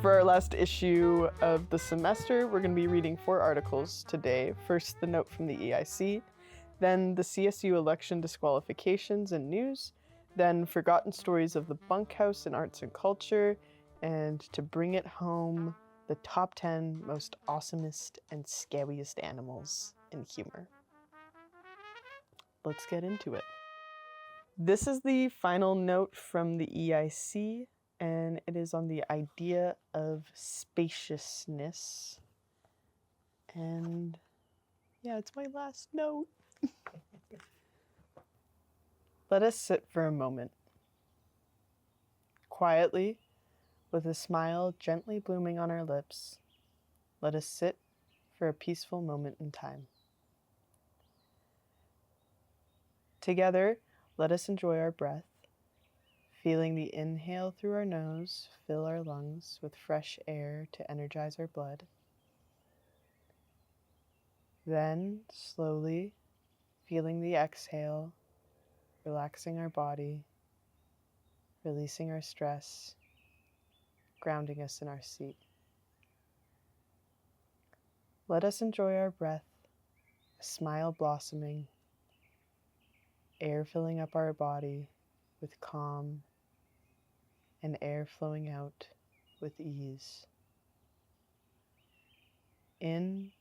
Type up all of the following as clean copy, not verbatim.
For our last issue of the semester, we're going to be reading 4 articles today. First, the note from the EIC, then the CSU Election Disqualifications and News, then Forgotten Stories of the Bunkhouse in Arts and Culture, and to bring it home, the top 10 most awesomest and scawiest animals in humor. Let's get into it. This is the final note from the EIC, and it is on the idea of spaciousness. And yeah, it's my last note. Let us sit for a moment. Quietly, with a smile gently blooming on our lips, let us sit for a peaceful moment in time. Together, let us enjoy our breath, feeling the inhale through our nose fill our lungs with fresh air to energize our blood. Then, slowly, feeling the exhale, relaxing our body, releasing our stress, grounding us in our seat. Let us enjoy our breath, a smile blossoming, air filling up our body with calm, and air flowing out with ease. In,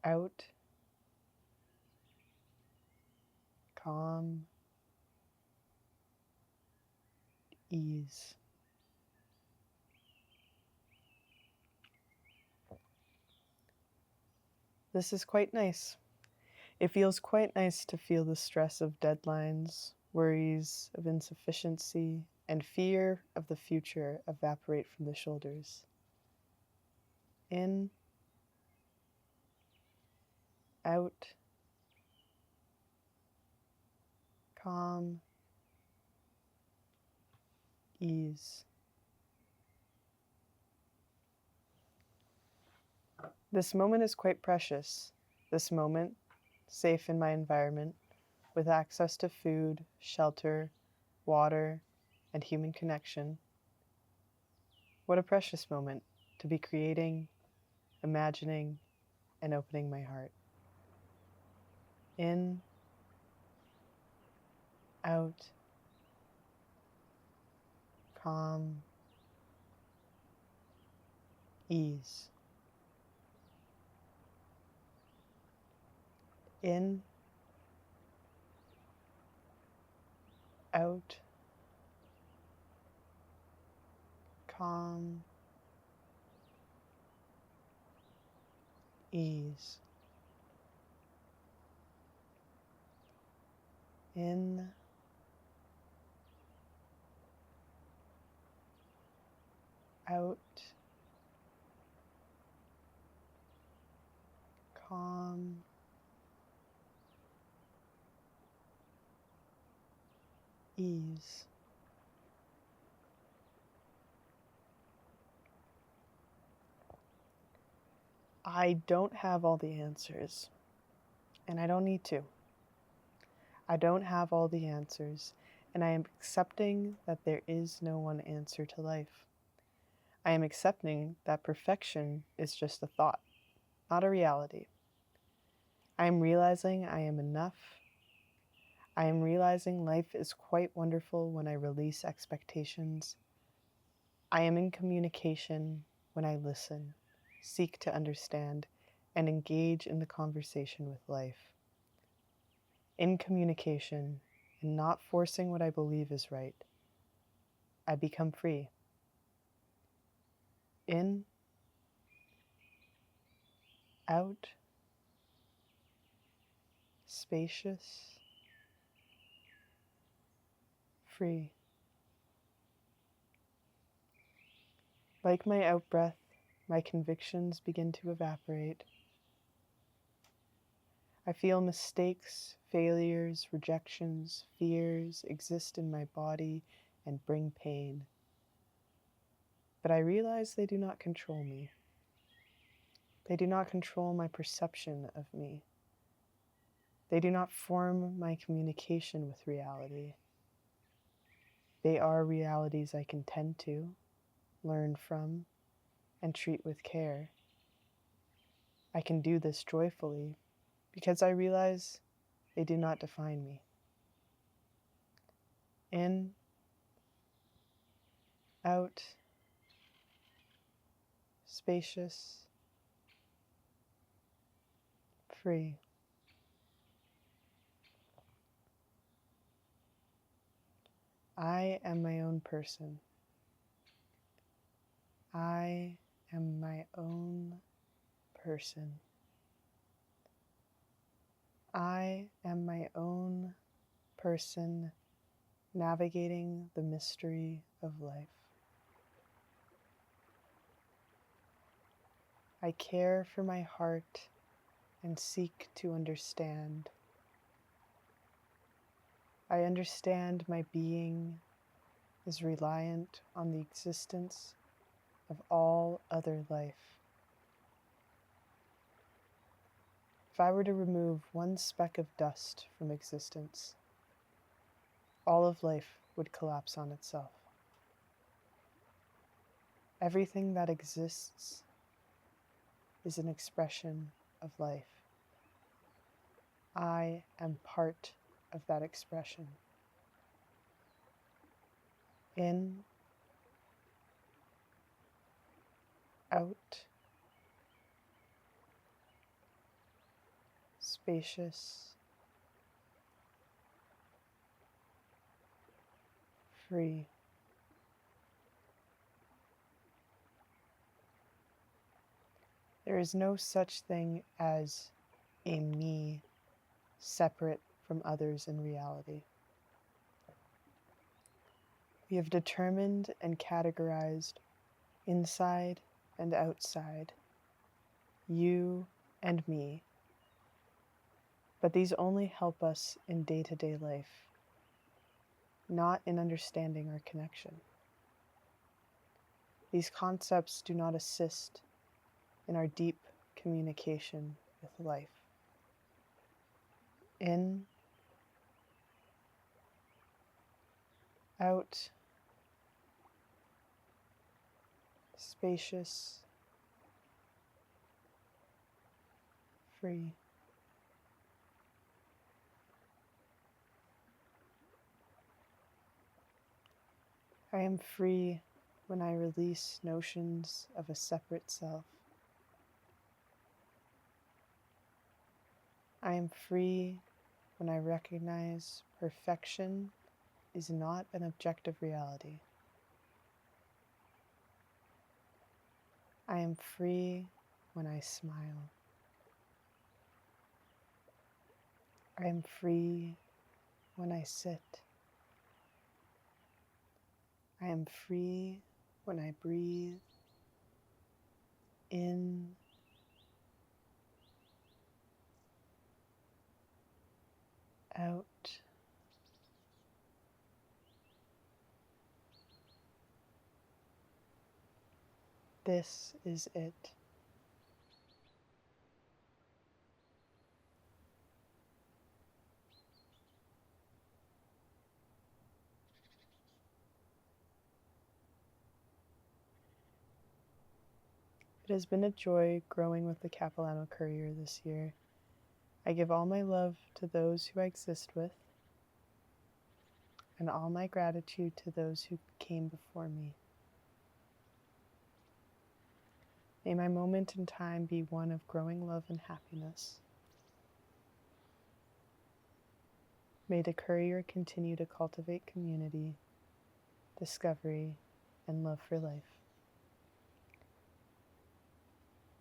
out, calm, ease. This is quite nice. It feels quite nice to feel the stress of deadlines, worries of insufficiency, and fear of the future evaporate from the shoulders. In, out, calm, ease. This moment is quite precious. This moment, safe in my environment, with access to food, shelter, water, and human connection. What a precious moment to be creating, imagining, and opening my heart. In, out, calm, ease. In, out, calm, ease. In, out, calm, ease. I don't have all the answers, and I don't need to. I don't have all the answers, and I am accepting that there is no one answer to life. I am accepting that perfection is just a thought, not a reality. I am realizing I am enough. I am realizing life is quite wonderful when I release expectations. I am in communication when I listen, seek to understand, and engage in the conversation with life. In communication and not forcing what I believe is right, I become free. In, out, spacious, free. Like my out-breath, my convictions begin to evaporate. I feel mistakes, failures, rejections, fears exist in my body and bring pain. But I realize they do not control me. They do not control my perception of me. They do not form my communication with reality. They are realities I can tend to, learn from, and treat with care. I can do this joyfully because I realize they do not define me. In, out, spacious, free. I am my own person. I am my own person. I am my own person navigating the mystery of life. I care for my heart and seek to understand. I understand my being is reliant on the existence of all other life. If I were to remove one speck of dust from existence, all of life would collapse on itself. Everything that exists is an expression of life. I am part of that expression. In, out, spacious, free. There is no such thing as a me separate from others in reality. We have determined and categorized inside and outside, you and me, but these only help us in day-to-day life, not in understanding our connection. These concepts do not assist in our deep communication with life. In, out, spacious, free. I am free when I release notions of a separate self. I am free when I recognize perfection is not an objective reality. I am free when I smile. I am free when I sit. I am free when I breathe in out. This is it. It has been a joy growing with the Capilano Courier this year. I give all my love to those who I exist with, and all my gratitude to those who came before me. May my moment in time be one of growing love and happiness. May the Courier continue to cultivate community, discovery, and love for life.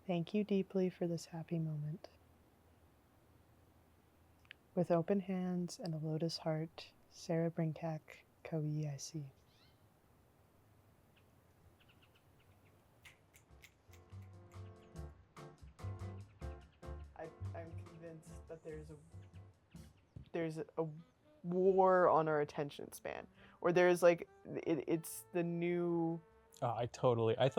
Thank you deeply for this happy moment. With open hands and a lotus heart, Sara Brinkak, Co-EIC. I'm convinced that there's a war on our attention span, or there's like it's the new. Oh,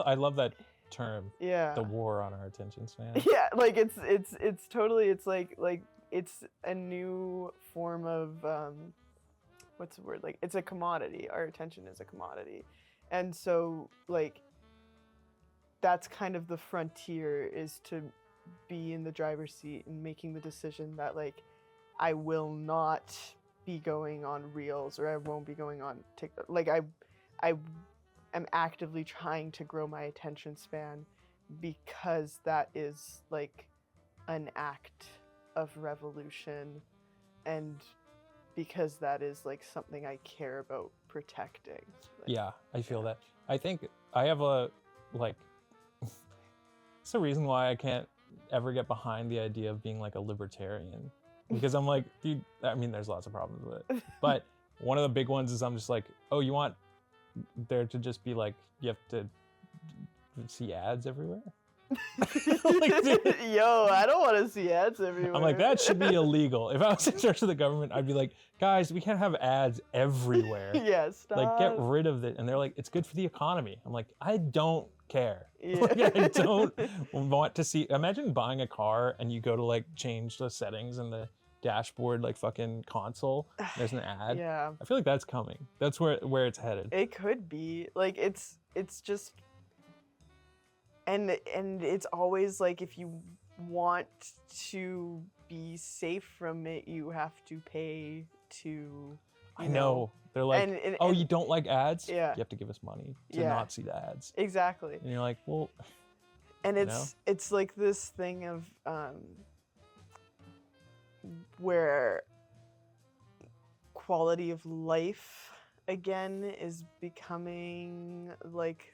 I love that term. Yeah. The war on our attention span. Yeah, like it's totally, it's like it's a new form of what's the word? Like, it's a commodity. Our attention is a commodity. And so, like, that's kind of the frontier, is to be in the driver's seat and making the decision that, like, I will not be going on Reels, or I won't be going on TikTok. Like, I am actively trying to grow my attention span, because that is, like, an act of revolution, and because that is, like, something I care about protecting. Like, Yeah, I feel that. I think I have a, like, it's the reason why I can't ever get behind the idea of being like a libertarian, because I'm like, dude, I mean, there's lots of problems with it, but one of the big ones is I'm just like, oh, you want there to just be like, you have to see ads everywhere? Like, yo, I don't want to see ads everywhere. I'm like, that should be illegal. If I was in charge of the government, I'd be like, guys, we can't have ads everywhere. Yeah, stop. Like, get rid of it. And they're like, it's good for the economy. I'm like, I don't care. Yeah. Like, I don't want to see. Imagine buying a car and you go to like change the settings in the dashboard, like fucking console. There's an ad. Yeah. I feel like that's coming. That's where it's headed. It could be. Like, it's just, and it's always like, if you want to be safe from it, you have to pay to. I know. They're like, oh, you don't like ads? Yeah. You have to give us money to not see the ads. Exactly. And you're like, well. And it's like this thing of where quality of life again is becoming like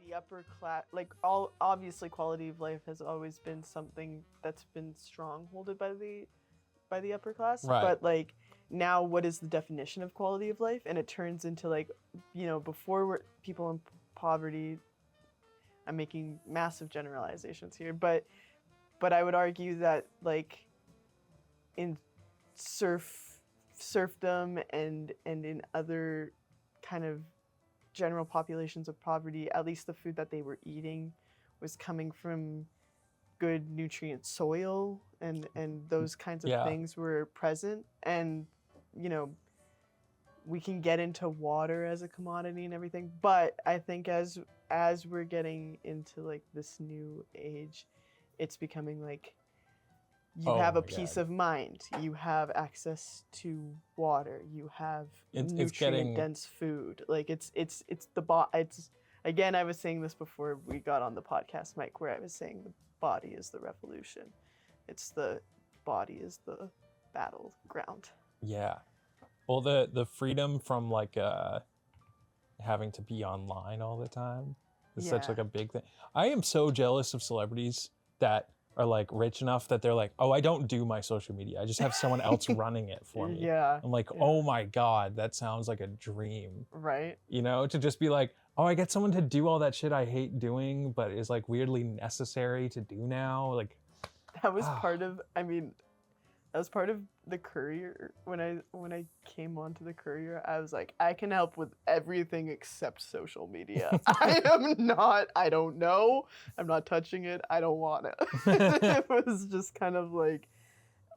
the upper class. Like, obviously quality of life has always been something that's been strongholded by the upper class. Right. But like, now what is the definition of quality of life? And it turns into, like, you know, before people in poverty, I'm making massive generalizations here, but I would argue that, like, in serfdom and in other kind of general populations of poverty, at least the food that they were eating was coming from good nutrient soil, and those kinds of things were present. And, you know, we can get into water as a commodity and everything, but I think as we're getting into like this new age, it's becoming like, you have a peace of mind, you have access to water, you have nutrient dense food. Like, it's again, I was saying this before we got on the podcast mic, where I was saying the body is the revolution. It's the body is the battleground. Yeah. Well, the freedom from like having to be online all the time is such like a big thing. I am so jealous of celebrities that are like rich enough that they're like, oh, I don't do my social media, I just have someone else running it for me. Yeah. I'm like, oh my God, that sounds like a dream. Right. You know, to just be like, oh, I get someone to do all that shit I hate doing, but is like weirdly necessary to do now. Like, that was part of, I mean, that was part of the Courier. When I came onto the Courier, I was like, I can help with everything except social media. I don't know. I'm not touching it. I don't want it. It was just kind of like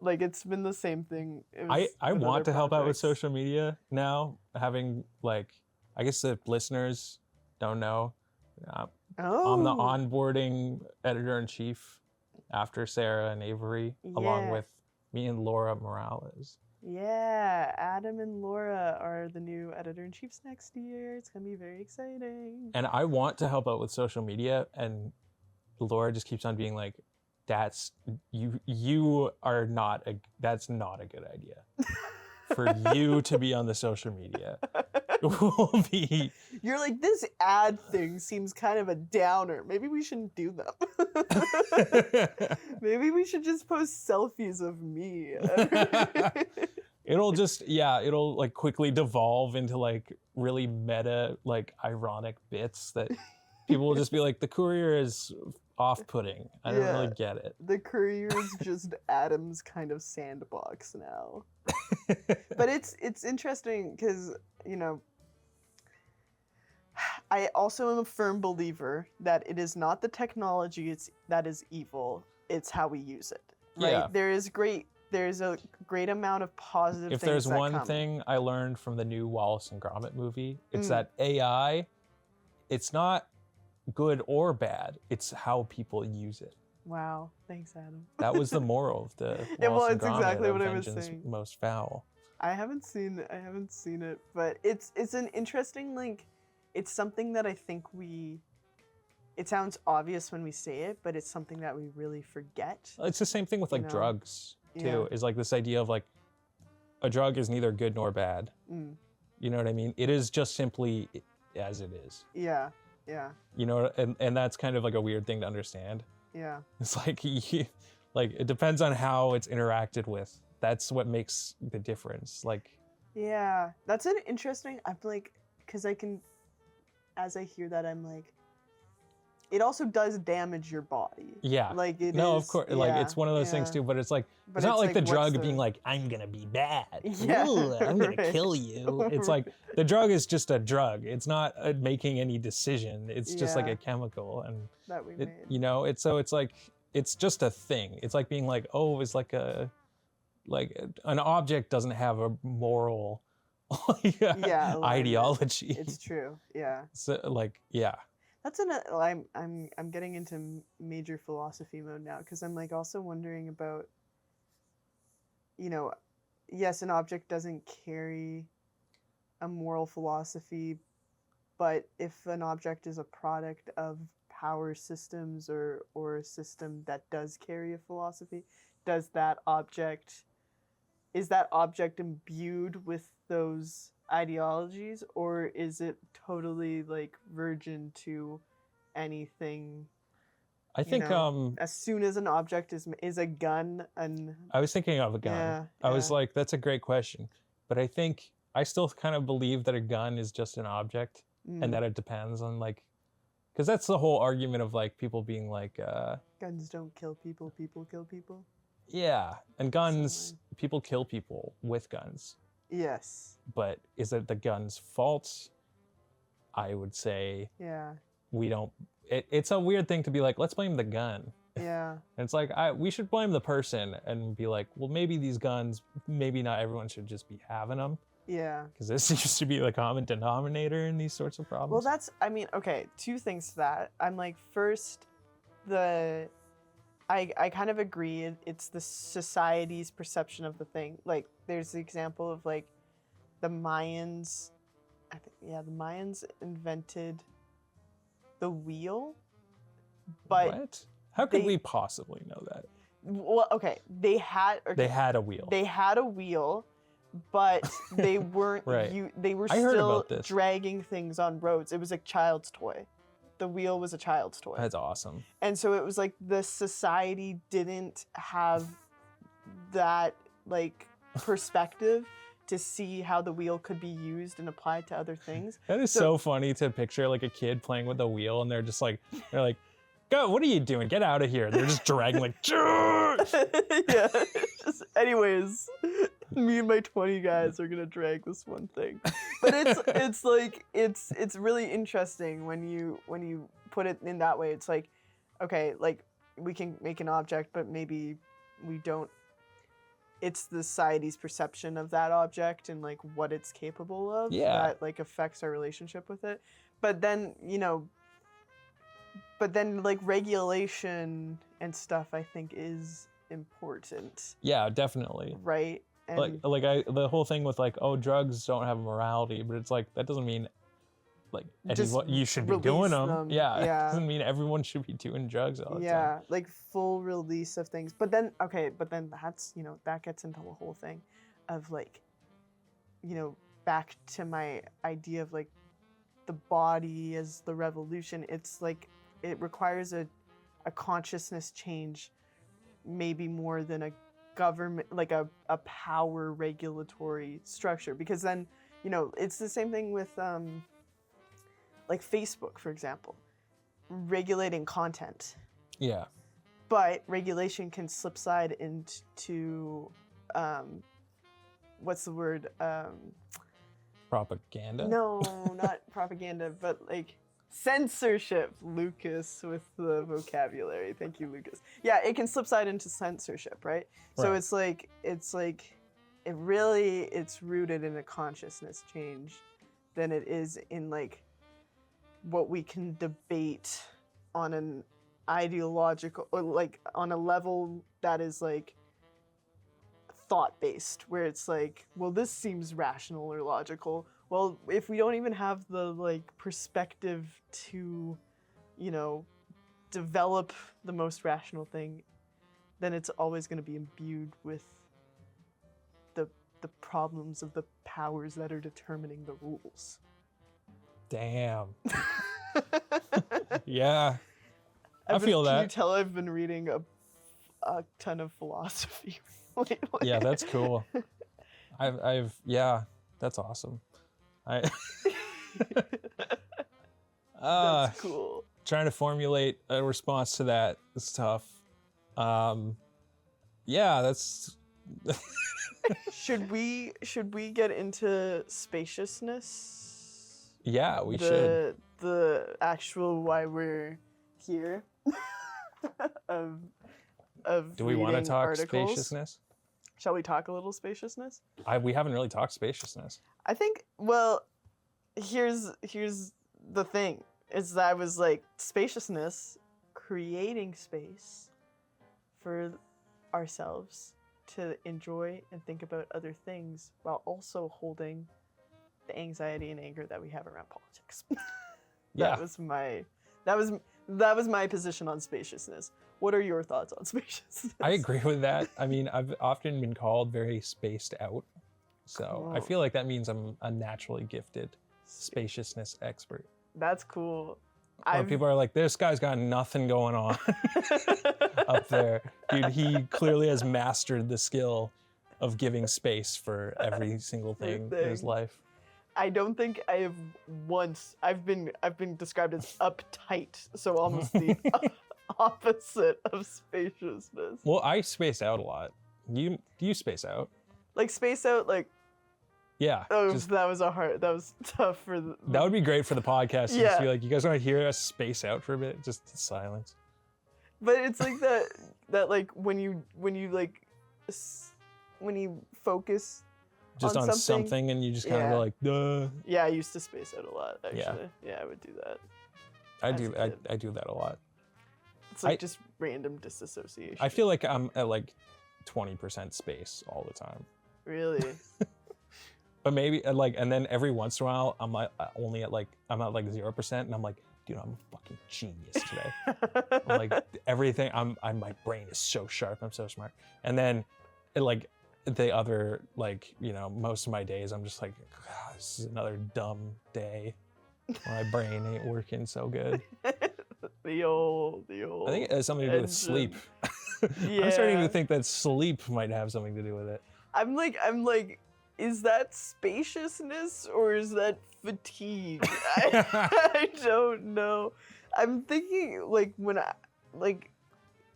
it's been the same thing. I want to help out with social media now, having like, I guess the listeners don't know. I'm the onboarding editor-in-chief after Sara and Avery, along with me and Laura Morales. Yeah, Adam and Laura are the new editor-in-chiefs next year. It's gonna be very exciting. And I want to help out with social media, and Laura just keeps on being like, that's not a good idea. For you to be on the social media. Will be. You're like, this ad thing seems kind of a downer. Maybe we shouldn't do them. Maybe we should just post selfies of me. It'll like quickly devolve into like really meta, like ironic bits that people will just be like, the Courier is off-putting. I don't really get it. The Courier is just Adam's kind of sandbox now. But it's interesting because, you know, I also am a firm believer that it is not the technology that is evil, it's how we use it. Right? Yeah. There is great there's a great amount of positive If things there's that one come. thing I learned from the new Wallace and Gromit movie, it's Mm. that AI, it's not good or bad, it's how people use it. Wow, thanks, Adam. That was the moral of the Well, Wallace and it's Gromit exactly of what I was Vengeance saying. Most Foul. I haven't seen it, but it's an interesting, like, it's something that I think it sounds obvious when we say it, but it's something that we really forget. It's the same thing with You like know? drugs too. Yeah. Is like this idea of like a drug is neither good nor bad. Mm. You know what I mean? It is just simply as it is. Yeah, yeah, You know, and that's kind of like a weird thing to understand. yeah. It's like like it depends on how it's interacted with. That's what makes the difference. Like, Yeah, that's an interesting. I'm like, because I can, as I hear that, I'm like, it also does damage your body. yeah. Like it No, is. of course. Like it's one of those things yeah. too. But it's like But it's not like the what's drug being like, I'm gonna be bad. Yeah, Ooh, I'm gonna right. kill you. It's like the drug is just a drug. It's not making any decision. It's just like Yeah. a chemical, and that we it, made. you know, it's so it's like it's just a thing. It's like being like, oh, it's like an object doesn't have a moral Yeah, alignment. ideology. It's true. Yeah. So like, yeah. That's I'm getting into major philosophy mode now because I'm like also wondering about, you know, yes, an object doesn't carry a moral philosophy, but if an object is a product of power systems or a system that does carry a philosophy, is that object imbued with those ideologies, or is it totally like virgin to anything? I think As soon as an object is a gun, and I was thinking of a gun. Yeah, I was yeah. like, that's a great question. But I think I still kind of believe that a gun is just an object and that it depends on like, because that's the whole argument of like people being like, guns don't kill people, people kill people. yeah, and guns, So, people kill people with guns. yes. But is it the gun's fault? I would say Yeah. we don't. It's a weird thing to be like, let's blame the gun. Yeah. And it's like, we should blame the person and be like, well, maybe these guns, maybe not everyone should just be having them. Yeah. Because this seems to be the common denominator in these sorts of problems. Well, okay, two things to that. I'm like, first, I kind of agree. It's the society's perception of the thing. Like, there's the example of like the Mayans. The Mayans invented the wheel, but what? How could we possibly know that? Well, okay, they had a wheel. They had a wheel, but they weren't. Right. They were I heard still about this. dragging things on roads. It was a child's toy. The wheel was a child's toy. That's awesome. And so it was like the society didn't have that like perspective to see how the wheel could be used and applied to other things. That is so funny to picture like a kid playing with a wheel and they're like, go, what are you doing? Get out of here. They're just dragging like, yeah. Anyways, me and my 20 guys are gonna drag this one thing. But it's like it's really interesting when you put it in that way. It's like, okay, like we can make an object, but maybe we don't. It's the society's perception of that object and like what it's capable of that like affects our relationship with it. But then, like regulation and stuff I think is important. Yeah, definitely. Right? And the whole thing with like, oh, drugs don't have a morality, but it's like that doesn't mean like you should be doing them. Yeah, it doesn't mean everyone should be doing drugs all the time. Yeah, like full release of things. But then that's, that gets into the whole thing of like, back to my idea of like the body as the revolution. It's like it requires a consciousness change, maybe more than a government, like a power regulatory structure, because then, it's the same thing with like Facebook, for example, regulating content. Yeah. But regulation can slide into, what's the word? Propaganda? No, not propaganda, but like Censorship. Lucas with the vocabulary. Thank you, Lucas. Yeah, it can slip side into censorship, right? So Right. it's rooted in a consciousness change than it is in like what we can debate on an ideological or like on a level that is like thought based, where it's like, well, this seems rational or logical. Well, if we don't even have the like perspective to, you know, develop the most rational thing, then it's always going to be imbued with the problems of the powers that are determining the rules. Damn. Yeah. I Can feel you that. tell I've been reading a ton of philosophy lately? Yeah, that's cool. Yeah, that's awesome. That's cool. Trying to formulate a response to that is tough. Yeah, that's. Should we get into spaciousness? Yeah, we should. The actual why we're here. of Do we want to reading talk articles. spaciousness? Shall we talk a little spaciousness? We haven't really talked spaciousness. I think, well, here's the thing, is that I was like, spaciousness, creating space for ourselves to enjoy and think about other things while also holding the anxiety and anger that we have around politics. Yeah. That was my position on spaciousness. What are your thoughts on spaciousness? I agree with that. I mean, I've often been called very spaced out. So I Cool. feel like that means I'm a naturally gifted spaciousness expert. That's cool. People are like, this guy's got nothing going on up there. Dude, he clearly has mastered the skill of giving space for every single thing in his life. I don't think I have once. I've been described as uptight, so almost the opposite of spaciousness. Well, I space out a lot. Do you space out? Like space out, like. Yeah. Oh, that was tough for the. That would be great for the podcast. Yeah. Just be like, you guys want to hear us space out for a bit? Just silence. But it's like that like when you focus just on something and you just kind of go like, duh. Yeah, I used to space out a lot, actually. Yeah, I would do that. I do that a lot. It's like just random disassociation. I feel like I'm at like 20% space all the time. Really? But maybe like, and then every once in a while, I'm like I'm at like 0%, and I'm like, dude, I'm a fucking genius today. I'm like everything. My brain is so sharp. I'm so smart. And then, the other most of my days, I'm just like, this is another dumb day. My brain ain't working so good. the old. I think it has something to do with sleep. Yeah. I'm starting to think that sleep might have something to do with it. I'm like, is that spaciousness or is that fatigue? I don't know. I'm thinking like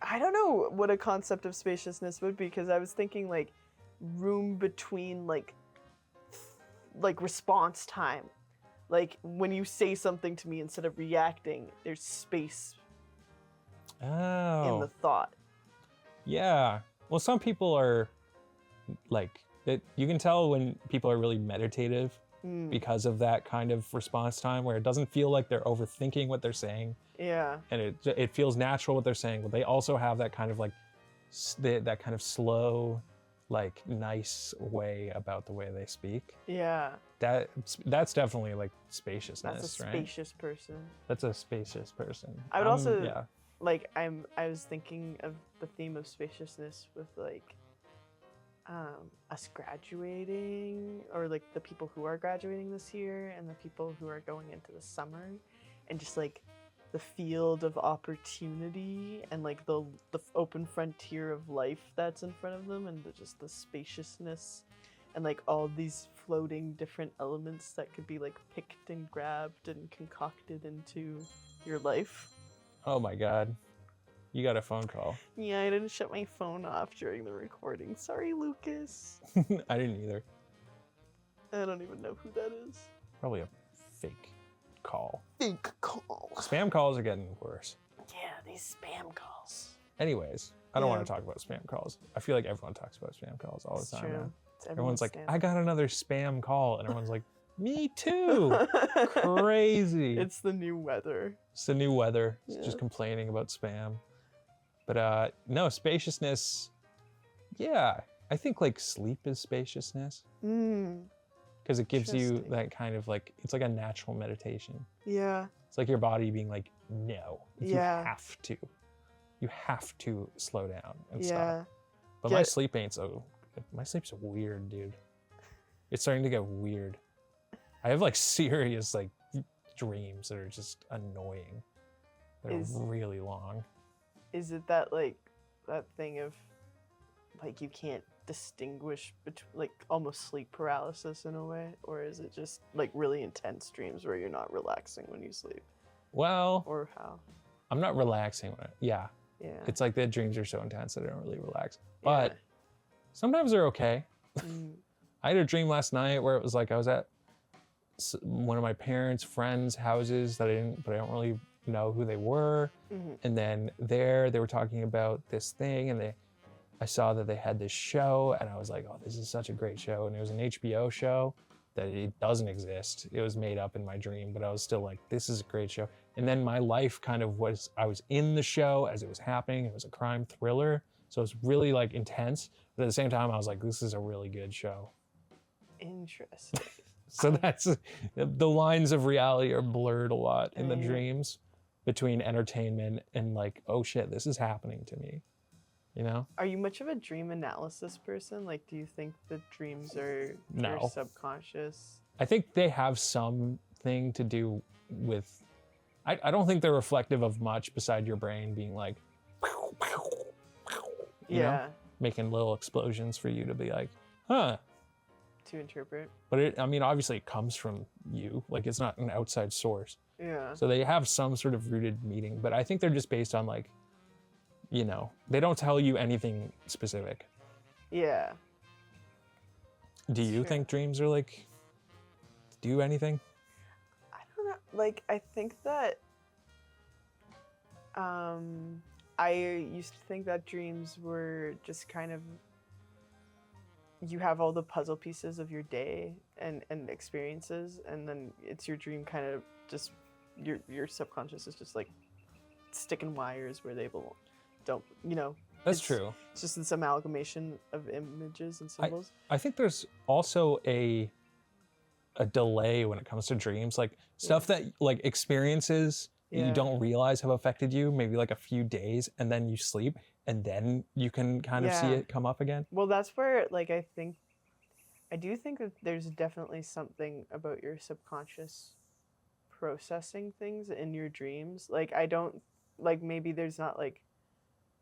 I don't know what a concept of spaciousness would be, because I was thinking like room between like response time. Like when you say something to me, instead of reacting, there's space in the thought. Yeah. Well, some people are like, you can tell when people are really meditative because of that kind of response time, where it doesn't feel like they're overthinking what they're saying. Yeah. And it feels natural what they're saying, but they also have that kind of like that kind of slow, like nice way about the way they speak. Yeah. That's definitely like spaciousness, That's a right? spacious person. That's a spacious person. I would also like I was thinking of the theme of spaciousness with like us graduating, or like the people who are graduating this year and the people who are going into the summer, and just like the field of opportunity and like the open frontier of life that's in front of them, and just the spaciousness and like all these floating different elements that could be like picked and grabbed and concocted into your life. Oh my God. You got a phone call. Yeah, I didn't shut my phone off during the recording. Sorry, Lucas. I didn't either. I don't even know who that is. Probably a fake call. Fake call. Spam calls are getting worse. Yeah, these spam calls. Anyways, I don't Yeah. want to talk about spam calls. I feel like everyone talks about spam calls all It's the time true. now. It's Everyone's like, spam. I got another spam call. And everyone's like, me too. Crazy. It's the new weather. It's the new weather. It's Yeah. just complaining about spam. But no, spaciousness. Yeah, I think like sleep is spaciousness because it gives you Interesting. that kind of like, it's like a natural meditation. Yeah. It's like your body being like, no, Yeah. you have to slow down and Yeah. stop. But my sleep ain't so, my sleep's weird, dude. It's starting to get weird. I have like serious like dreams that are just annoying. They're really long. Is it that like that thing of like you can't distinguish between like almost sleep paralysis in a way, or is it just like really intense dreams where you're not relaxing when you sleep, Well, or how? I'm not relaxing when Yeah. it's like the dreams are so intense that I don't really relax. Yeah. But sometimes they're okay. Mm. I had a dream last night where it was like I was at one of my parents' friends' houses that I don't really know who they were. Mhm. And then they were talking about this thing, and I saw that they had this show, and I was like, oh, this is such a great show. And it was an HBO show that it doesn't exist. It was made up in my dream, but I was still like, this is a great show. And then my life kind of was, I was in the show as it was happening. It was a crime thriller. So it was really like intense. But at the same time, I was like, this is a really good show. Interesting. So that's, the lines of reality are blurred a lot in the Yeah. dreams between entertainment and like, oh shit, this is happening to me. You know? Are you much of a dream analysis person? Like, do you think that dreams are No. your subconscious? I think they have something to do with, I don't think they're reflective of much beside your brain being like, you know, making little explosions for you to be like, huh. To interpret. But I mean, obviously it comes from you. Like, it's not an outside source. Yeah. So they have some sort of rooted meaning, but I think they're just based on like, you know, they don't tell you anything specific. Yeah. Do you think dreams are like, do anything? I don't know. Like, I think that I used to think that dreams were just kind of, you have all the puzzle pieces of your day and experiences, and then it's your dream kind of just, your subconscious is just like sticking wires where they belong. Don't, you know? That's true. It's just this amalgamation of images and symbols. I think there's also a delay when it comes to dreams, like stuff that like experiences that you don't realize have affected you, maybe like a few days, and then you sleep, and then you can kind of see it come up again. Well, that's where like I do think that there's definitely something about your subconscious processing things in your dreams. Like, I don't, like, maybe there's not like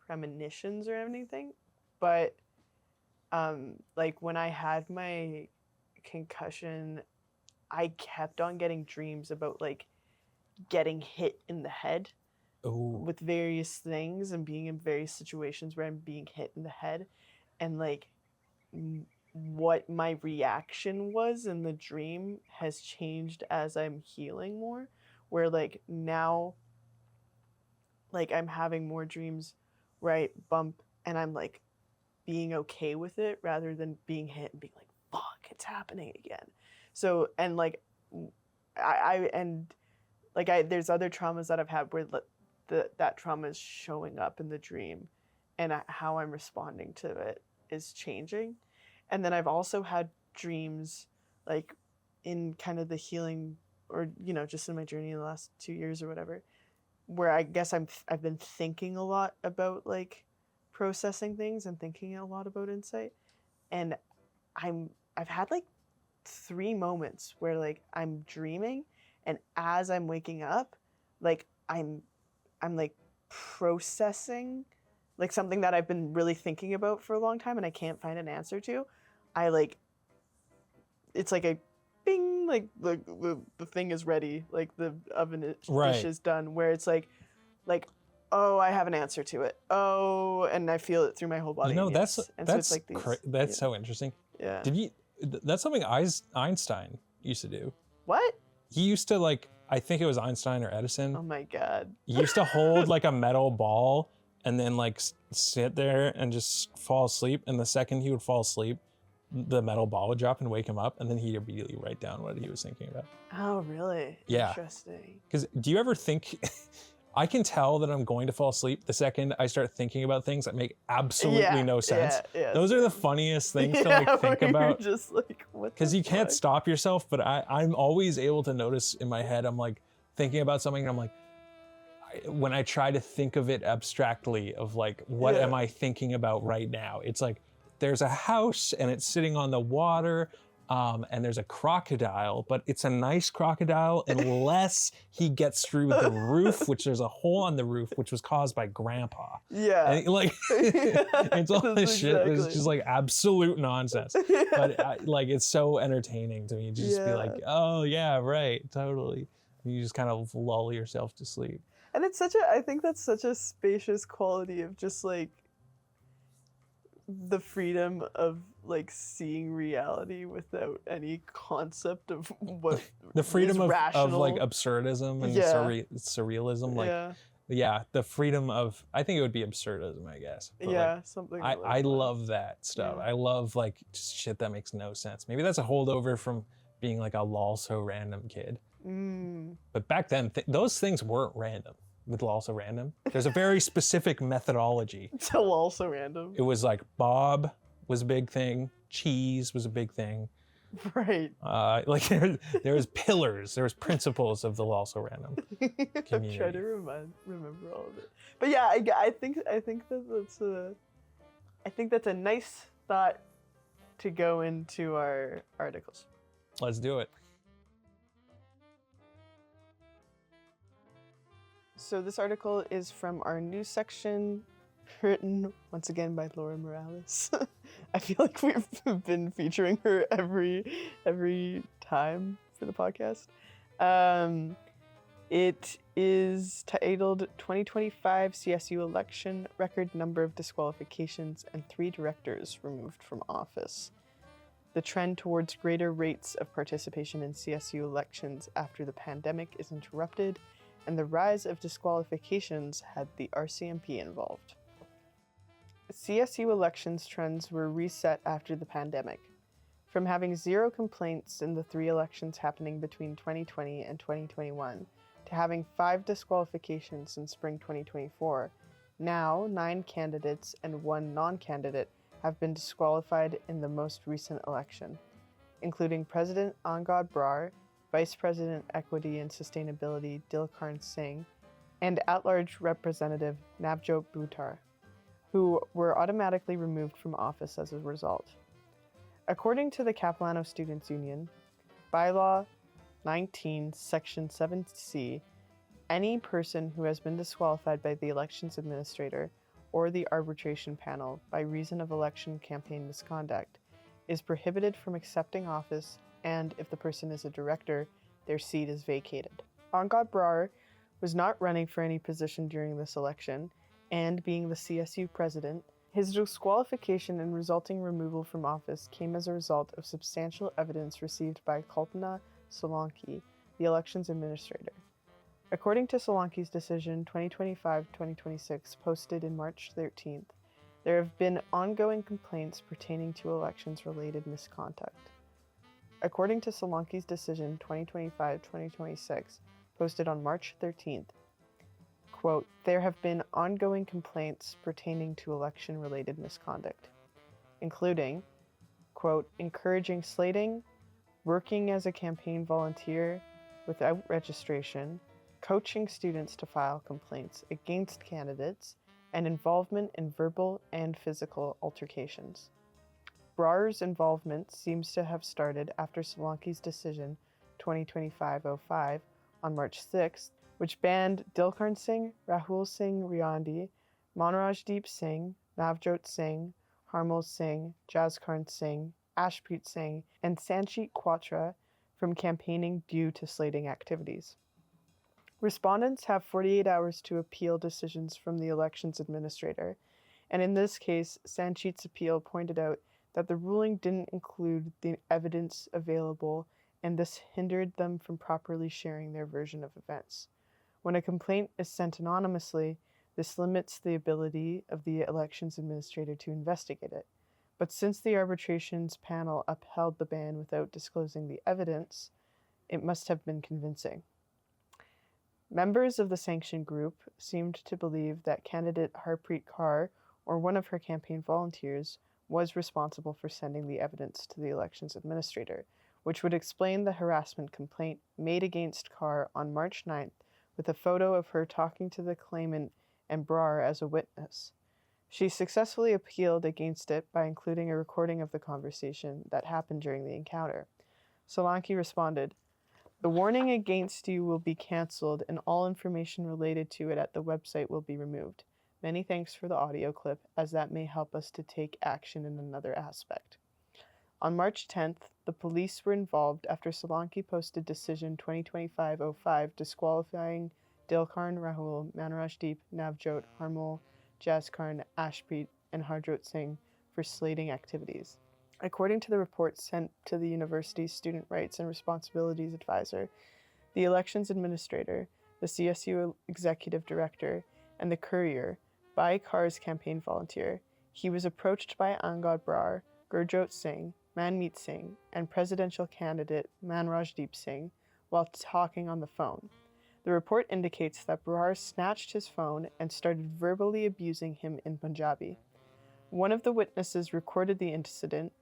premonitions or anything, but like when I had my concussion, I kept on getting dreams about like getting hit in the head with various things and being in various situations where I'm being hit in the head, and like what my reaction was in the dream has changed as I'm healing more, where like now like I'm having more dreams where I bump and I'm like being okay with it rather than being hit and being like, fuck, it's happening again. So, and like there's other traumas that I've had where that trauma is showing up in the dream, and how I'm responding to it is changing. And then I've also had dreams like in kind of the healing, or you know, just in my journey in the last 2 years or whatever, where I guess I've been thinking a lot about like processing things and thinking a lot about insight, and I've had like 3 moments where like I'm dreaming, and as I'm waking up, like I'm like processing like something that I've been really thinking about for a long time and I can't find an answer to. I like, it's like a bing, like the thing is ready, like the oven dish is done, where it's like oh, I have an answer to it. Oh, and I feel it through my whole body. You know, that's so it's like these, so interesting. Yeah. That's something Einstein used to do. What? He used to like, I think it was Einstein or Edison. Oh my God. He used to hold like a metal ball and then like sit there and just fall asleep. And the second he would fall asleep, the metal ball would drop and wake him up, and then he'd immediately write down what he was thinking about. Oh, really? Yeah. Interesting. Because do you ever think, I can tell that I'm going to fall asleep the second I start thinking about things that make absolutely no sense. Yeah, Those are the funniest things to like think about. Just like, what? Because you can't stop yourself, but I'm always able to notice in my head, I'm like thinking about something, and I'm like, when I try to think of it abstractly of like, what am I thinking about right now? It's like, there's a house and it's sitting on the water, and there's a crocodile, but it's a nice crocodile unless he gets through the roof, which there's a hole on the roof, which was caused by Grandpa. Yeah. And like, it's all this shit that's just like absolute nonsense. But like, it's so entertaining to me to just be like, oh yeah, right, totally. And you just kind of lull yourself to sleep. And it's I think that's such a spacious quality of just like the freedom of like seeing reality without any concept of what the freedom is of like absurdism and surrealism, like the freedom of, I think it would be absurdism, I guess. But like, something I love that stuff. I love like just shit that makes no sense. Maybe that's a holdover from being like a lol so random kid. But back then those things weren't random. With lol so random, there's a very specific methodology. To lol so random. It was like Bob was a big thing, cheese was a big thing. Right. Like there was pillars, there was principles of the lol so random community. I'm trying to remember all of it. But yeah, I think that's a nice thought to go into our articles. Let's do it. So this article is from our news section, written once again by Laura Morales. I feel like we've been featuring her every time for the podcast. It is titled 2025 CSU Election, Record Number of Disqualifications and 3 Directors Removed from Office. The trend towards greater rates of participation in CSU elections after the pandemic is interrupted, and the rise of disqualifications had the RCMP involved. CSU elections trends were reset after the pandemic. From having 0 complaints in the 3 elections happening between 2020 and 2021, to having 5 disqualifications in spring 2024, now 9 candidates and 1 non-candidate have been disqualified in the most recent election, including President Angad Brar, Vice President Equity and Sustainability Dilkarn Singh, and at-large Representative Navjot Bhuttar, who were automatically removed from office as a result. According to the Capilano Students' Union, Bylaw 19, Section 7C, any person who has been disqualified by the elections administrator or the arbitration panel by reason of election campaign misconduct is prohibited from accepting office, and if the person is a director, their seat is vacated. Angad Brar was not running for any position during this election, and being the CSU president, his disqualification and resulting removal from office came as a result of substantial evidence received by Kalpana Solanki, the elections administrator. According to Solanki's decision 2025-2026 posted in March 13th, there have been ongoing complaints pertaining to elections-related misconduct. According to Solanki's decision 2025-2026, posted on March 13th, quote, there have been ongoing complaints pertaining to election-related misconduct, including, quote, encouraging slating, working as a campaign volunteer without registration, coaching students to file complaints against candidates, and involvement in verbal and physical altercations. Brar's involvement seems to have started after Solanki's decision 2025-05 on March 6th, which banned Dilkarn Singh, Rahul Singh Riandi, Manrajdeep Singh, Navjot Singh, Harmal Singh, Jaskarn Singh, Ashpreet Singh, and Sanchit Quatra from campaigning due to slating activities. Respondents have 48 hours to appeal decisions from the elections administrator, and in this case, Sanchit's appeal pointed out that the ruling didn't include the evidence available and this hindered them from properly sharing their version of events. When a complaint is sent anonymously, this limits the ability of the elections administrator to investigate it. But since the arbitrations panel upheld the ban without disclosing the evidence, it must have been convincing. Members of the sanction group seemed to believe that candidate Harpreet Kaur, or one of her campaign volunteers, was responsible for sending the evidence to the elections administrator, which would explain the harassment complaint made against Kaur on March 9th with a photo of her talking to the claimant and Brar as a witness. She successfully appealed against it by including a recording of the conversation that happened during the encounter. Solanki responded, "The warning against you will be cancelled and all information related to it at the website will be removed. Many thanks for the audio clip, as that may help us to take action in another aspect." On March 10th, the police were involved after Solanki posted Decision 2025-05 disqualifying Dilkarn Rahul, Manrajdeep, Navjot, Harmol, Jaskarn, Ashpreet, and Harjot Singh for slating activities. According to the report sent to the university's Student Rights and Responsibilities Advisor, the elections administrator, the CSU executive director, and the courier, by Kaur's campaign volunteer, he was approached by Angad Brar, Gurjot Singh, Manmeet Singh, and presidential candidate Manrajdeep Singh while talking on the phone. The report indicates that Brar snatched his phone and started verbally abusing him in Punjabi. One of the witnesses recorded the incident,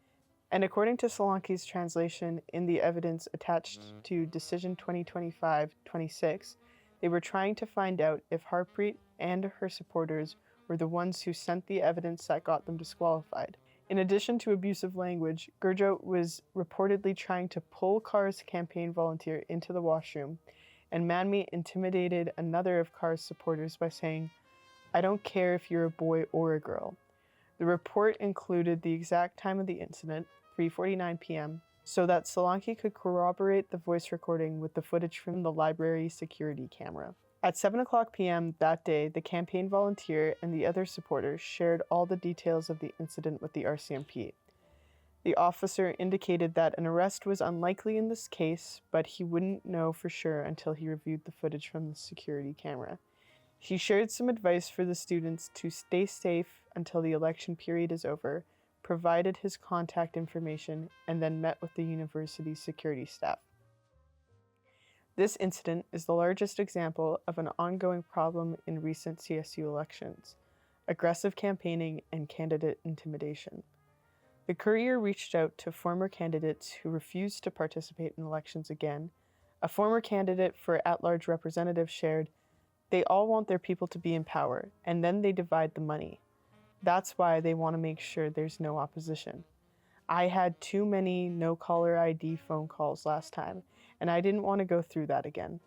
and according to Solanki's translation in the evidence attached to Decision 2025-26, they were trying to find out if Harpreet and her supporters were the ones who sent the evidence that got them disqualified. In addition to abusive language, Gurjot was reportedly trying to pull Kaur's campaign volunteer into the washroom, and Manmeet intimidated another of Kaur's supporters by saying, "I don't care if you're a boy or a girl." The report included the exact time of the incident, 3:49 p.m., so that Solanki could corroborate the voice recording with the footage from the library security camera. At 7:00 p.m. that day, the campaign volunteer and the other supporters shared all the details of the incident with the RCMP. The officer indicated that an arrest was unlikely in this case, but he wouldn't know for sure until he reviewed the footage from the security camera. He shared some advice for the students to stay safe until the election period is over, provided his contact information, and then met with the university's security staff. This incident is the largest example of an ongoing problem in recent CSU elections: aggressive campaigning and candidate intimidation. The Courier reached out to former candidates who refused to participate in elections again. A former candidate for at-large representative shared, "They all want their people to be in power, and then they divide the money. That's why they want to make sure there's no opposition. I had too many no-caller ID phone calls last time, and I didn't want to go through that again."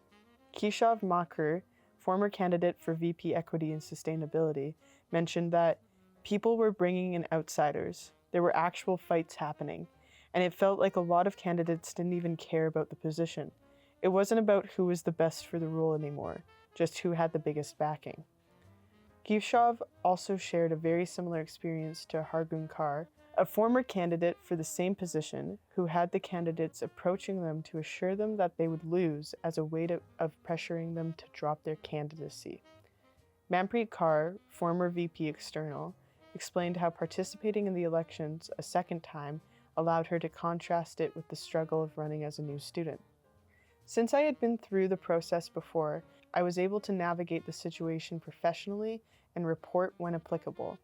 Keshav Makur, former candidate for VP Equity and Sustainability, mentioned that people were bringing in outsiders. There were actual fights happening, and it felt like a lot of candidates didn't even care about the position. It wasn't about who was the best for the role anymore, just who had the biggest backing. Keshav also shared a very similar experience to Hargun Kaur, a former candidate for the same position who had the candidates approaching them to assure them that they would lose as a way of pressuring them to drop their candidacy. Manpreet Kaur, former VP External, explained how participating in the elections a second time allowed her to contrast it with the struggle of running as a new student. "Since I had been through the process before, I was able to navigate the situation professionally and report when applicable.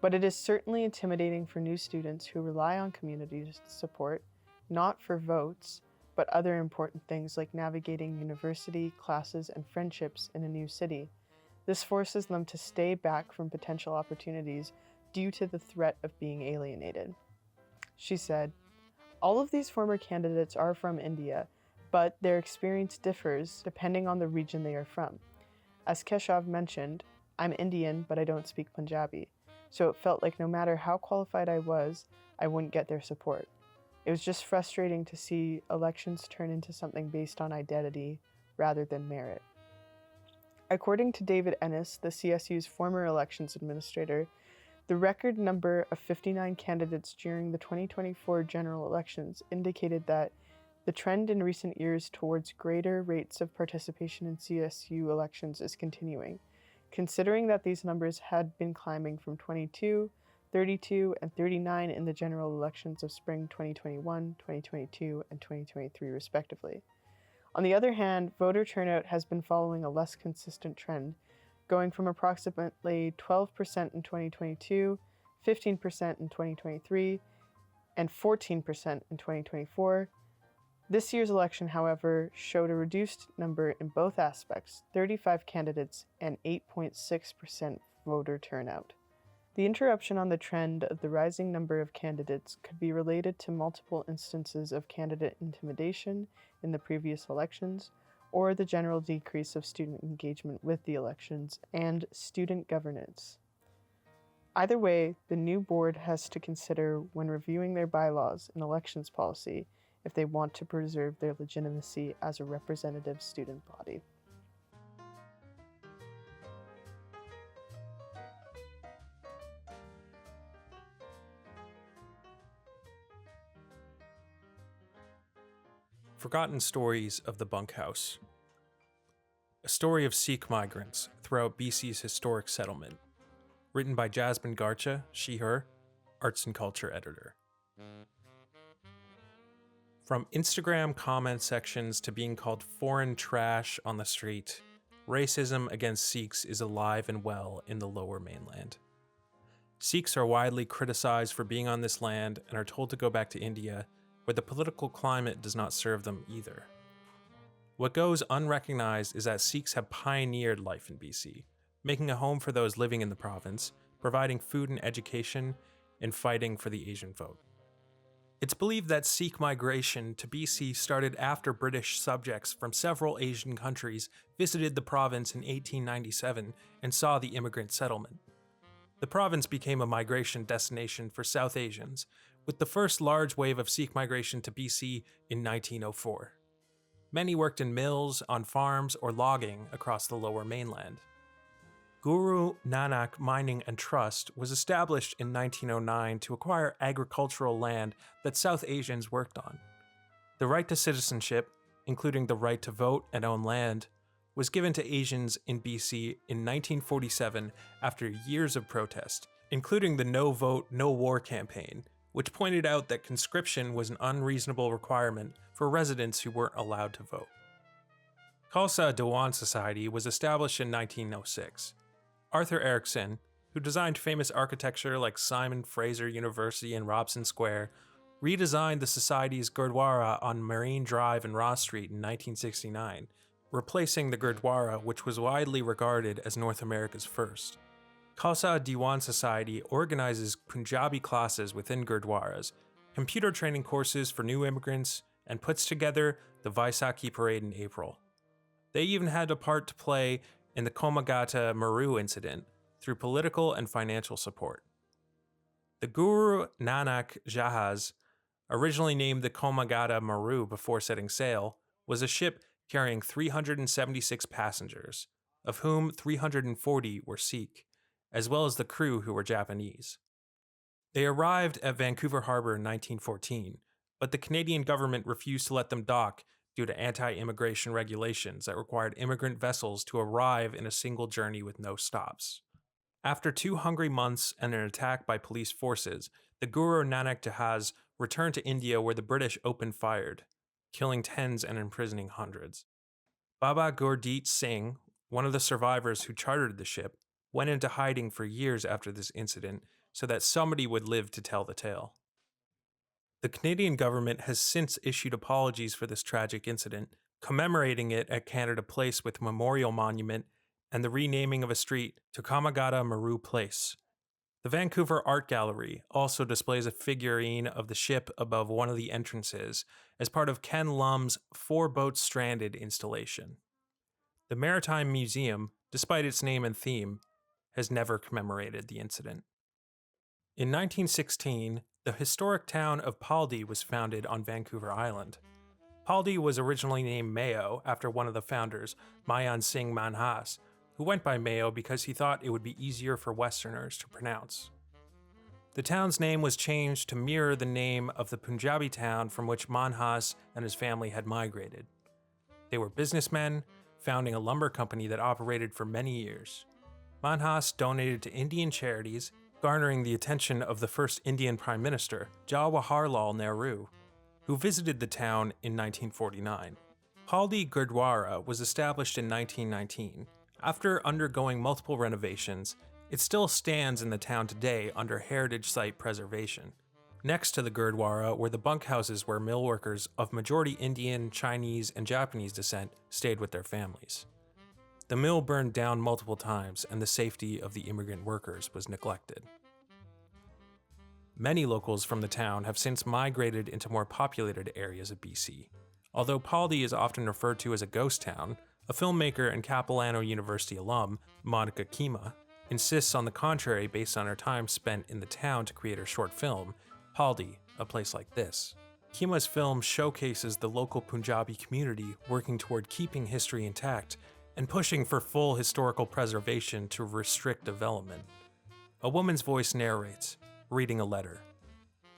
But it is certainly intimidating for new students who rely on community support, not for votes, but other important things like navigating university, classes, and friendships in a new city. This forces them to stay back from potential opportunities due to the threat of being alienated." She said, "All of these former candidates are from India, but their experience differs depending on the region they are from. As Keshav mentioned, I'm Indian, but I don't speak Punjabi, so it felt like no matter how qualified I was, I wouldn't get their support. It was just frustrating to see elections turn into something based on identity rather than merit." According to David Ennis, the CSU's former elections administrator, the record number of 59 candidates during the 2024 general elections indicated that The trend in recent years towards greater rates of participation in CSU elections is continuing, considering that these numbers had been climbing from 22, 32, and 39 in the general elections of spring 2021, 2022, and 2023, respectively. On the other hand, voter turnout has been following a less consistent trend, going from approximately 12% in 2022, 15% in 2023, and 14% in 2024. This year's election, however, showed a reduced number in both aspects, 35 candidates and 8.6% voter turnout. The interruption on the trend of the rising number of candidates could be related to multiple instances of candidate intimidation in the previous elections, or the general decrease of student engagement with the elections and student governance. Either way, the new board has to consider when reviewing their bylaws and elections policy if they want to preserve their legitimacy as a representative student body. Forgotten Stories of the Bunkhouse. A story of Sikh migrants throughout BC's historic settlement. Written by Jasmine Garcha, she/her, Arts and Culture Editor. From Instagram comment sections to being called foreign trash on the street, racism against Sikhs is alive and well in the Lower Mainland. Sikhs are widely criticized for being on this land and are told to go back to India, where the political climate does not serve them either. What goes unrecognized is that Sikhs have pioneered life in BC, making a home for those living in the province, providing food and education, and fighting for the Asian vote. It's believed that Sikh migration to BC started after British subjects from several Asian countries visited the province in 1897 and saw the immigrant settlement. The province became a migration destination for South Asians, with the first large wave of Sikh migration to BC in 1904. Many worked in mills, on farms, or logging across the Lower Mainland. Guru Nanak Mining and Trust was established in 1909 to acquire agricultural land that South Asians worked on. The right to citizenship, including the right to vote and own land, was given to Asians in BC in 1947 after years of protest, including the No Vote, No War campaign, which pointed out that conscription was an unreasonable requirement for residents who weren't allowed to vote. Khalsa Diwan Society was established in 1906. Arthur Erickson, who designed famous architecture like Simon Fraser University and Robson Square, redesigned the society's Gurdwara on Marine Drive and Ross Street in 1969, replacing the Gurdwara, which was widely regarded as North America's first. Khalsa Diwan Society organizes Punjabi classes within Gurdwaras, computer training courses for new immigrants, and puts together the Vaisakhi parade in April. They even had a part to play in the Komagata Maru incident through political and financial support. The Guru Nanak Jahaz, originally named the Komagata Maru before setting sail, was a ship carrying 376 passengers, of whom 340 were Sikh, as well as the crew who were Japanese. They arrived at Vancouver Harbour in 1914, but the Canadian government refused to let them dock due to anti-immigration regulations that required immigrant vessels to arrive in a single journey with no stops. After 2 hungry months and an attack by police forces, the Guru Nanak Jahaz returned to India where the British opened fire, killing tens and imprisoning hundreds. Baba Gurdeep Singh, one of the survivors who chartered the ship, went into hiding for years after this incident so that somebody would live to tell the tale. The Canadian government has since issued apologies for this tragic incident, commemorating it at Canada Place with a memorial monument and the renaming of a street to Komagata Maru Place. The Vancouver Art Gallery also displays a figurine of the ship above one of the entrances as part of Ken Lum's 4 Boats Stranded installation. The Maritime Museum, despite its name and theme, has never commemorated the incident. In 1916, the historic town of Paldi was founded on Vancouver Island. Paldi was originally named Mayo after one of the founders, Mayan Singh Manhas, who went by Mayo because he thought it would be easier for Westerners to pronounce. The town's name was changed to mirror the name of the Punjabi town from which Bunkhouse and his family had migrated. They were businessmen, founding a lumber company that operated for many years. Bunkhouse donated to Indian charities, garnering the attention of the first Indian Prime Minister, Jawaharlal Nehru, who visited the town in 1949. Paldi Gurdwara was established in 1919. After undergoing multiple renovations, it still stands in the town today under heritage site preservation. Next to the Gurdwara were the bunkhouses where mill workers of majority Indian, Chinese, and Japanese descent stayed with their families. The mill burned down multiple times, and the safety of the immigrant workers was neglected. Many locals from the town have since migrated into more populated areas of BC. Although Paldi is often referred to as a ghost town, a filmmaker and Capilano University alum, Monica Kima, insists on the contrary based on her time spent in the town to create her short film, Paldi, A Place Like This. Kima's film showcases the local Punjabi community working toward keeping history intact and pushing for full historical preservation to restrict development. A woman's voice narrates, reading a letter,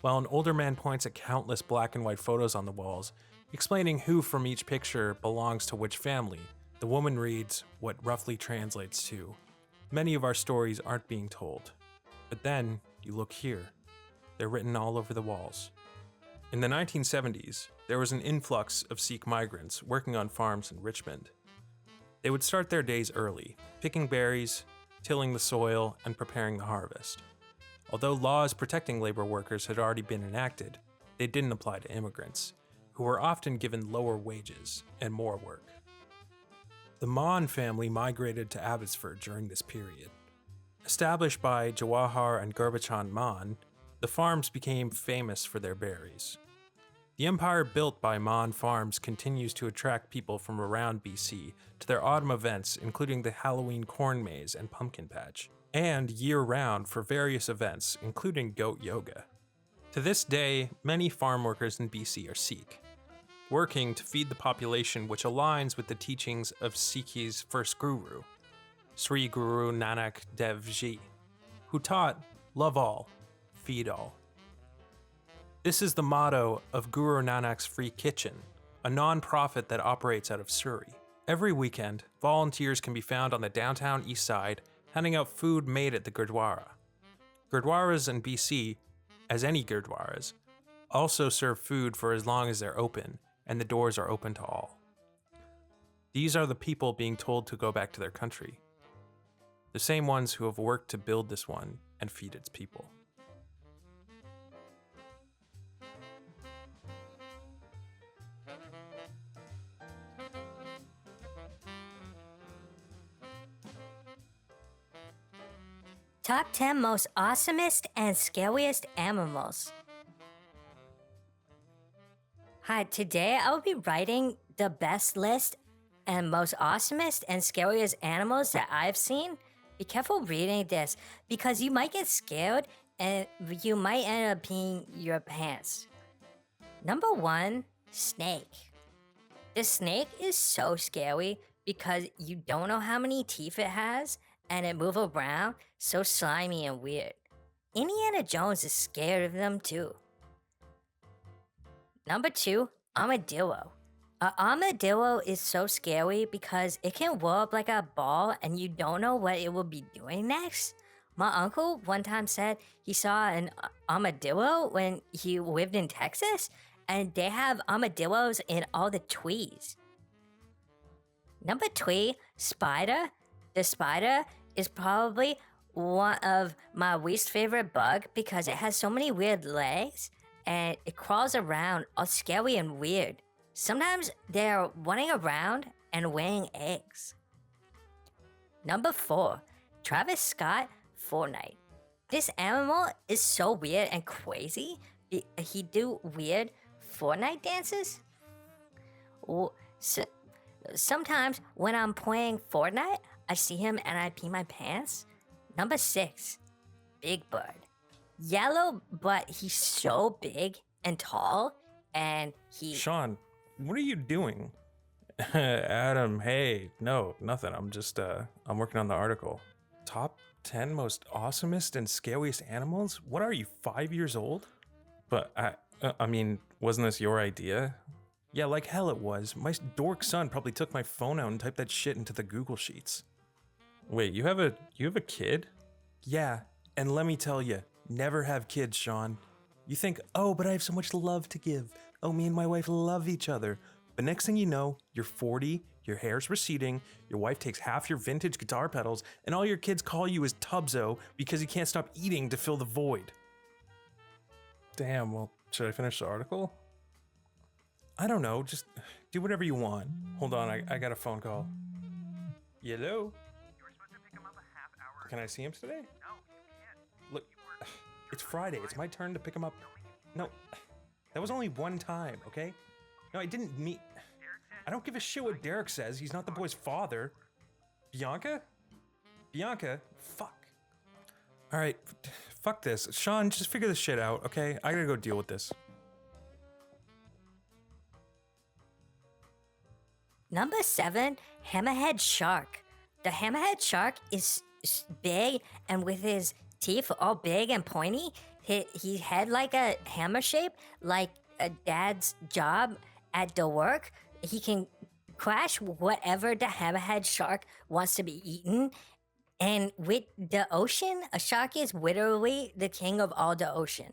while an older man points at countless black and white photos on the walls, explaining who from each picture belongs to which family. The woman reads what roughly translates to, "Many of our stories aren't being told. But then, you look here. They're written all over the walls." In the 1970s, there was an influx of Sikh migrants working on farms in Richmond. They would start their days early, picking berries, tilling the soil, and preparing the harvest. Although laws protecting labor workers had already been enacted, they didn't apply to immigrants, who were often given lower wages and more work. The Maan family migrated to Abbotsford during this period. Established by Jawahar and Gurbachan Maan, the farms became famous for their berries. The empire built by Maan Farms continues to attract people from around BC to their autumn events, including the Halloween corn maze and pumpkin patch, and year-round for various events, including goat yoga. To this day, many farm workers in BC are Sikh, working to feed the population, which aligns with the teachings of Sikhi's first guru, Sri Guru Nanak Dev Ji, who taught, "Love all, feed all." This is the motto of Guru Nanak's Free Kitchen, a non-profit that operates out of Surrey. Every weekend, volunteers can be found on the downtown east side handing out food made at the Gurdwara. Gurdwaras in BC, as any Gurdwaras, also serve food for as long as they're open, and the doors are open to all. These are the people being told to go back to their country. The same ones who have worked to build this one and feed its people. Top 10 most awesomest and scariest animals. Hi, today I will be writing the best list and most awesomest and scariest animals that I've seen. Be careful reading this because you might get scared and you might end up peeing your pants. Number 1, snake. The snake is so scary because you don't know how many teeth it has and it moves around so slimy and weird. Indiana Jones is scared of them too. Number 2, armadillo. An armadillo is so scary because it can roll up like a ball and you don't know what it will be doing next. My uncle one time said he saw an armadillo when he lived in Texas, and they have armadillos in all the trees. Number 3, spider. The spider is probably one of my least favorite bug because it has so many weird legs and it crawls around all scary and weird. Sometimes they're running around and laying eggs. Number 4, Travis Scott, Fortnite. This animal is so weird and crazy. He do weird Fortnite dances. Sometimes when I'm playing Fortnite, I see him and I pee my pants. Number 6, Big Bird. Yellow, but he's so big and tall, and he... Sean, what are you doing? Adam, hey, no, nothing. I'm just, I'm working on the article. Top 10 most awesomest and scariest animals? What are you, 5 years old? But I mean, wasn't this your idea? Yeah, like hell it was. My dork son probably took my phone out and typed that shit into the Google Sheets. Wait, you have a kid? Yeah, and let me tell you, never have kids, Sean. You think, oh, but I have so much love to give. Oh, me and my wife love each other. But next thing you know, you're 40, your hair's receding, your wife takes half your vintage guitar pedals, and all your kids call you is Tubzo because you can't stop eating to fill the void. Damn, well, should I finish the article? I don't know, just do whatever you want. Hold on, I got a phone call. Hello? You were supposed to pick him up a half hour Can I see him today? No, you can't. Look, it's Friday, it's my turn to pick him up. No, that was only one time, okay? No, I didn't mean... I don't give a shit what Derek says, he's not the boy's father. Bianca? Bianca? Fuck. Alright, fuck this. Sean, just figure this shit out, okay? I gotta go deal with this. Number 7, hammerhead shark. The hammerhead shark is big, and with his teeth all big and pointy, he had like a hammer shape, like a dad's job at the work. He can crash whatever the hammerhead shark wants to be eaten. And with the ocean, a shark is literally the king of all the ocean.